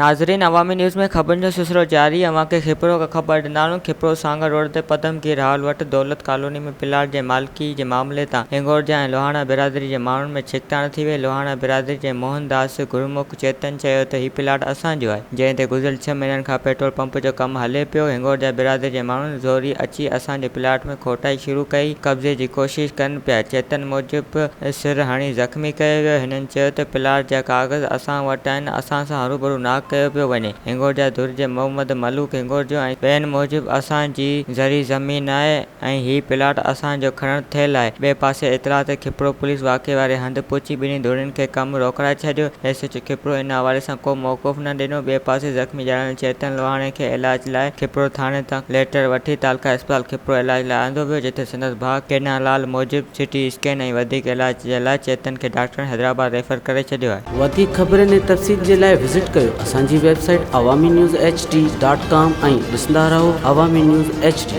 नाज़रीन, अवामी न्यूज़ में ख़बरुनि जो सिलसिलो जारी। अवां खे कपरो का ख़बर ॾिंदासूं। कपरो सांगहड़ रोड ते पदमगीर हाल वटि दौलत कॉलोनी में प्लाट जे मालकी जे मामले तां हिंगोरजा ऐं लोहाणा बिरादरी जे माण्हुनि में छिकताण थी वई। लोहाणा बिरादरी जे मोहनदास गुरमुख चेतन चयो त हीउ प्लाट असांजो आहे, जंहिं ते गुज़िरियल 6 महीननि खां पेट्रोल पंप जो कमु हले पियो। हिंगोरजा बिरादरी जे माण्हुनि ज़ोरी अची असांजे प्लाट में खोटाई शुरू कई, कब्ज़े जी कोशिशि कनि पिया। चेतन मूजिबि सिर हणी ज़ख़्मी कयो वियो। हिननि चयो त प्लाट जा काग़ज़ असां वटि आहिनि, असां सां हरूभरू ना कयो पियो वञे। हिंगोरजा धुर जे मोहम्मद मलूक हिंगोरजो ऐं ॿियनि मूजिबि असांजी ज़री ज़मीन आहे ऐं हीउ प्लाट असांजो खणणु थियल आहे। ॿिए पासे इतला ते कपरो पुलिस वाक़े वारे हंधि पहुची ॿिन्ही धुरनि खे कमु रोकराए छॾियो। एसएचओ कपरो इन हवाले सां को मौक़ुफ़ न ॾिनो। ॿिए पासे ज़ख़्मी ॼाणियल चेतन लोहाणे खे इलाज लाइ कपरो थाणे तां लेटर वठी तालका अस्पताल कपरो इलाज लाइ आंदो वियो, जिथे संदसि भाउ केनालाल मूजिबि सिटी स्कैन ऐं वधीक इलाज जे लाइ चेतन खे डॉक्टरनि हैदराबाद रेफर करे छॾियो आहे। वधीक ख़बरुनि ऐं तफ़सील जे लाइ विज़िट कयो असांजी वेबसाइट awamiNewsHD.com ऐं ॾिसंदा रहो अवामी न्यूज़ HD।